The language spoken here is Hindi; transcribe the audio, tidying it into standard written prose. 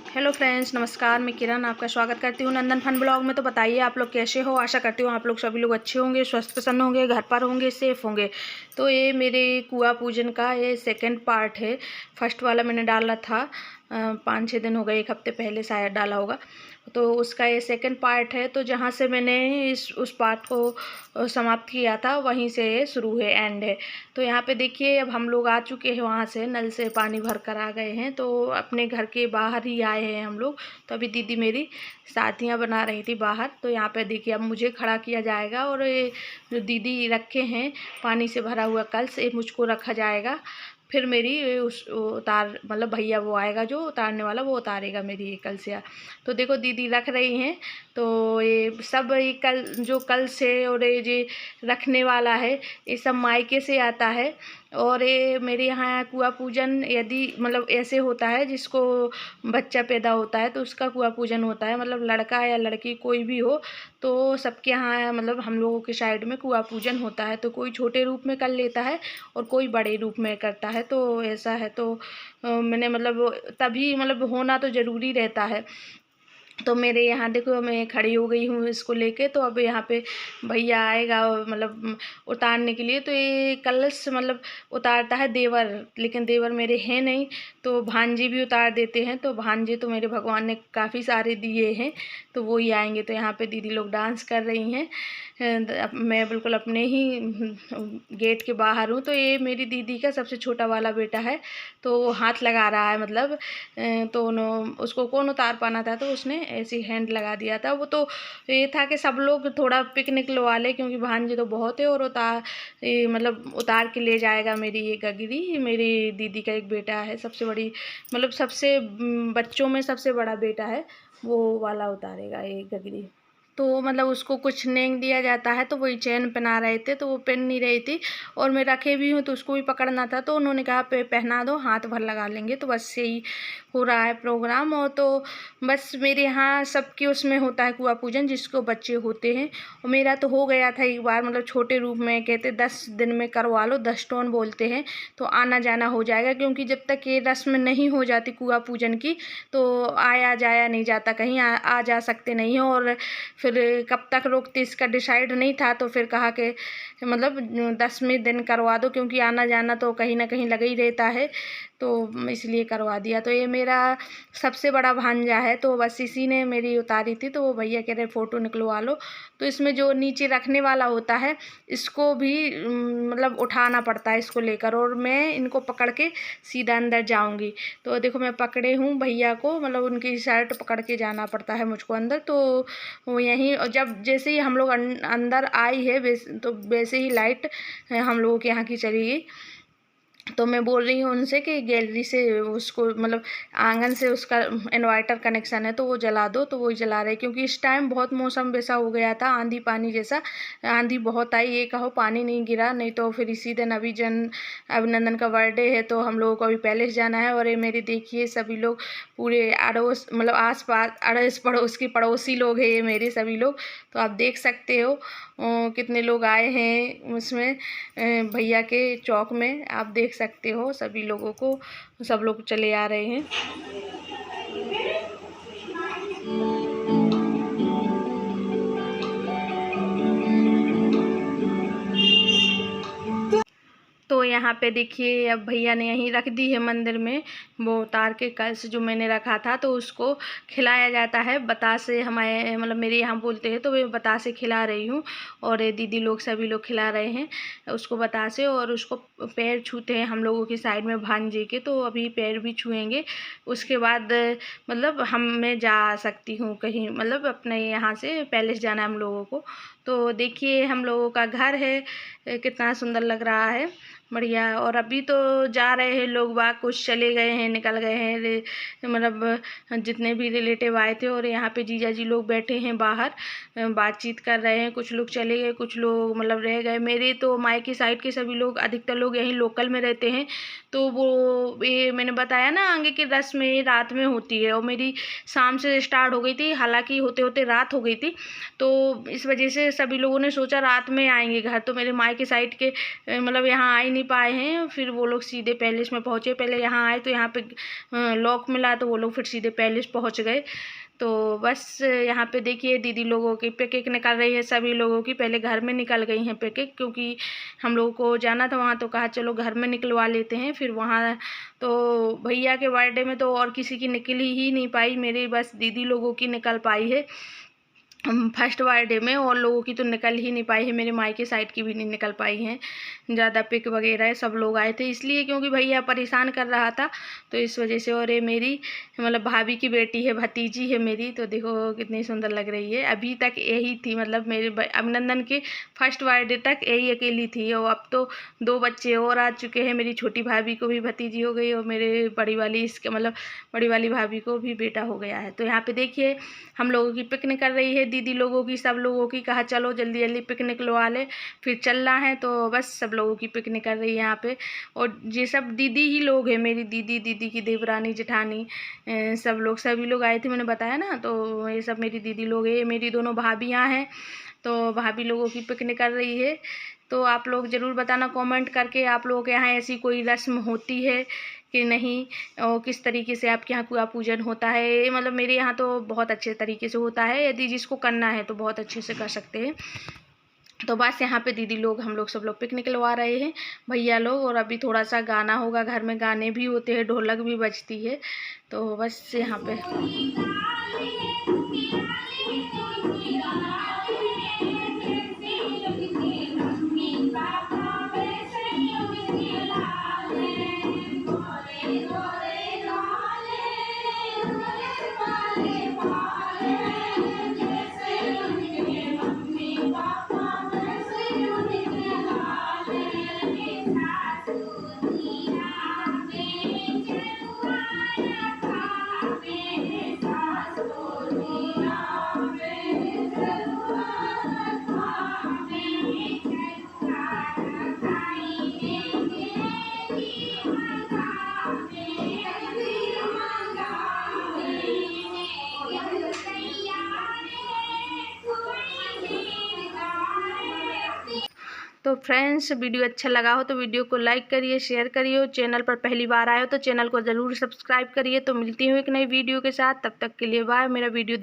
हेलो फ्रेंड्स, नमस्कार। मैं किरण आपका स्वागत करती हूँ नंदन फन ब्लॉग में। तो बताइए आप लोग कैसे हो। आशा करती हूँ आप लोग सभी लोग अच्छे होंगे, स्वस्थ प्रसन्न होंगे, घर पर होंगे, सेफ होंगे। तो ये मेरे कुआं पूजन का ये सेकंड पार्ट है। फर्स्ट वाला मैंने डाला था 5-6 दिन हो गए, 1 हफ्ते पहले शायद डाला होगा। तो उसका ये सेकंड पार्ट है। तो जहाँ से मैंने उस पार्ट को समाप्त किया था वहीं से ये शुरू है, एंड है। तो यहाँ पे देखिए अब हम लोग आ चुके हैं, वहाँ से नल से पानी भर कर आ गए हैं। तो अपने घर के बाहर ही आए हैं हम लोग। तो अभी दीदी मेरी साथियाँ बना रही थी बाहर। तो यहाँ पे देखिए अब मुझे खड़ा किया जाएगा और ये जो दीदी रखे हैं पानी से भरा हुआ कलश, ये मुझको रखा जाएगा। फिर मेरी उस उतार मतलब भैया वो आएगा जो उतारने वाला, वो उतारेगा मेरी ये कलसिया। तो देखो दीदी रख रही हैं। तो ये सब ये कल जो कलश है और ये जो रखने वाला है ये सब मायके से आता है। और ये मेरे यहाँ कुआं पूजन यदि मतलब ऐसे होता है, जिसको बच्चा पैदा होता है तो उसका कुआं पूजन होता है। मतलब लड़का या लड़की कोई भी हो तो सबके यहाँ मतलब हम लोगों के साइड में कुआं पूजन होता है। तो कोई छोटे रूप में कर लेता है और कोई बड़े रूप में करता है। तो ऐसा है। तो मैंने मतलब तभी मतलब होना तो ज़रूरी रहता है। तो मेरे यहाँ देखो मैं खड़ी हो गई हूँ इसको लेके। तो अब यहाँ पे भैया आएगा मतलब उतारने के लिए। तो ये कलश मतलब उतारता है देवर, लेकिन देवर मेरे हैं नहीं, तो भांजे भी उतार देते हैं। तो भांजे तो मेरे भगवान ने काफ़ी सारे दिए हैं, तो वो ही आएंगे। तो यहाँ पे दीदी लोग डांस कर रही हैं। मैं बिल्कुल अपने ही गेट के बाहर हूँ। तो ये मेरी दीदी का सबसे छोटा वाला बेटा है, तो वो हाथ लगा रहा है मतलब। तो उसको कौन उतार पाना था, तो उसने ऐसे हैंड लगा दिया था। वो तो ये था कि सब लोग थोड़ा पिकनिक लवा ले, क्योंकि भांजे तो बहुत है। और मतलब उतार के ले जाएगा मेरी ये गगरी। मेरी दीदी का एक बेटा है, सबसे बड़ी मतलब सबसे बच्चों में सबसे बड़ा बेटा है, वो वाला उतारेगा ये गगरी। तो मतलब उसको कुछ नेंग दिया जाता है। तो वही चैन पहना रहे थे, तो वो पहन नहीं रही थी और मैं रखे भी हूँ तो उसको भी पकड़ना था। तो उन्होंने कहा पहना दो, हाथ भर लगा लेंगे। तो बस यही हो रहा है प्रोग्राम। और तो बस मेरे यहाँ सबके उसमें होता है कुआं पूजन, जिसको बच्चे होते हैं। और मेरा तो हो गया था एक बार, मतलब छोटे रूप में कहते 10 दिन में करवा लो, 10 टोन बोलते हैं, तो आना जाना हो जाएगा। क्योंकि जब तक ये रस्म नहीं हो जाती कुआं पूजन की, तो आया जाया नहीं जाता, कहीं आ जा सकते नहीं हो। और फिर कब तक रोकते इसका डिसाइड नहीं था। तो फिर कहा कि मतलब 10वें दिन करवा दो, क्योंकि आना जाना तो कहीं ना कहीं लगा ही रहता है, तो इसलिए करवा दिया। तो ये मेरा सबसे बड़ा भांजा है, तो बस इसी ने मेरी उतारी थी। तो वो भैया कह रहे फ़ोटो निकलवा लो। तो इसमें जो नीचे रखने वाला होता है, इसको भी मतलब उठाना पड़ता है इसको लेकर, और मैं इनको पकड़ के सीधा अंदर जाऊंगी। तो देखो मैं पकड़े हूँ भैया को, मतलब उनकी शर्ट पकड़ के जाना पड़ता है मुझको अंदर। तो वो यहीं जब जैसे ही हम लोग अंदर आई है तो वैसे ही लाइट हम लोगों के यहाँ की चली गई। तो मैं बोल रही हूँ उनसे कि गैलरी से उसको मतलब आंगन से उसका इन्वर्टर कनेक्शन है तो वो जला दो। तो वो जला रहे, क्योंकि इस टाइम बहुत मौसम वैसा हो गया था, आंधी पानी जैसा। आंधी बहुत आई, ये कहो पानी नहीं गिरा। नहीं तो फिर इसी दिन अभिनंदन का बर्थडे है, तो हम लोगों को अभी पैलेस जाना है। और ये मेरे देखिए सभी लोग पूरे अड़ोस मतलब आस पास अड़ोस पड़ोस की पड़ोसी लोग हैं ये मेरे सभी लोग। तो आप देख सकते हो कितने लोग आए हैं उसमें भैया के चौक में। आप देख सकते हो सभी लोगों को, सब लोग चले आ रहे हैं। तो यहाँ पे देखिए अब भैया ने यहीं रख दी है मंदिर में, वो उतार के कलश जो मैंने रखा था। तो उसको खिलाया जाता है बतासे, हमारे मतलब मेरे यहाँ बोलते हैं, तो वे बतासे खिला रही हूँ। और ये दीदी लोग सभी लोग खिला रहे हैं उसको बतासे। और उसको पैर छूते हैं हम लोगों की साइड में भांजे के, तो अभी पैर भी छुएंगे। उसके बाद मतलब मैं जा सकती हूँ कहीं, मतलब अपने यहाँ से पैलेस जाना है हम लोगों को। तो देखिए हम लोगों का घर है, कितना सुंदर लग रहा है, बढ़िया। और अभी तो जा रहे हैं लोग बाग, कुछ चले गए हैं, निकल गए हैं, मतलब जितने भी रिलेटिव आए थे। और यहाँ पे जीजा जी लोग बैठे हैं बाहर, बातचीत कर रहे हैं। कुछ लोग चले गए, कुछ लोग मतलब रह गए। मेरे तो मायके साइड के सभी लोग, अधिकतर लोग यहीं लोकल में रहते हैं। तो वो ये मैंने बताया ना आगे की रस्म में रात में होती है, और मेरी शाम से स्टार्ट हो गई थी, हालांकि होते होते रात हो गई थी। तो इस वजह से सभी लोगों ने सोचा रात में आएंगे घर। तो मेरे मायके साइड के मतलब यहाँ आ ही नहीं नहीं पाए हैं, फिर वो लोग सीधे पैलेस में पहुँचे। पहले यहाँ आए तो यहाँ पे लॉक मिला, तो वो लोग फिर सीधे पैलेस पहुँच गए। तो बस यहाँ पे देखिए दीदी लोगों की पिक एक निकल रही है, सभी लोगों की। पहले घर में निकल गई हैं पिक, क्योंकि हम लोगों को जाना था वहाँ, तो कहा चलो घर में निकलवा लेते हैं। फिर वहाँ तो भैया के बर्थडे में तो और किसी की निकल ही नहीं पाई, मेरी बस दीदी लोगों की निकल पाई है फर्स्ट बर्थडे में। और लोगों की तो निकल ही नहीं पाई है, मेरे मायके साइड की भी नहीं निकल पाई हैं ज़्यादा पिक वगैरह। सब लोग आए थे इसलिए क्योंकि भैया परेशान कर रहा था, तो इस वजह से। और ये मेरी मतलब भाभी की बेटी है, भतीजी है मेरी, तो देखो कितनी सुंदर लग रही है। अभी तक यही थी, मतलब मेरे अभिनंदन के फर्स्ट बर्थडे तक यही अकेली थी, और अब तो 2 बच्चे और आ चुके हैं। मेरी छोटी भाभी को भी भतीजी हो गई, और मेरे बड़ी वाली इसके मतलब बड़ी वाली भाभी को भी बेटा हो गया है। तो यहाँ पे देखिए हम लोगों की पिकनिक कर रही है, दीदी लोगों की, सब लोगों की। कहा चलो जल्दी जल्दी पिकनिक लगा ले, फिर चलना है। तो बस सब लोगों की पिकनिक कर रही है यहाँ पे। और ये सब दीदी ही लोग हैं, मेरी दीदी की देवरानी जेठानी सब लोग, सभी लोग आए थे, मैंने बताया ना। तो ये सब मेरी दीदी लोग हैं, मेरी दोनों भाभियाँ हैं, तो भाभी लोगों की पिकनिक कर रही है। तो आप लोग ज़रूर बताना कमेंट करके, आप लोगों के यहाँ ऐसी कोई रस्म होती है कि नहीं, और किस तरीके से आपके यहाँ कुआं पूजन होता है। मतलब मेरे यहाँ तो बहुत अच्छे तरीके से होता है, यदि जिसको करना है तो बहुत अच्छे से कर सकते हैं। तो बस यहाँ पे दीदी लोग, हम लोग सब लोग पिकनिक लगा रहे हैं, भैया लोग। और अभी थोड़ा सा गाना होगा, घर में गाने भी होते हैं, ढोलक भी बजती है। तो बस यहाँ पे तो फ्रेंड्स, वीडियो अच्छा लगा हो तो वीडियो को लाइक करिए, शेयर करिए। और चैनल पर पहली बार आए हो तो चैनल को ज़रूर सब्सक्राइब करिए। तो मिलती हूँ एक नई वीडियो के साथ, तब तक के लिए बाय। मेरा वीडियो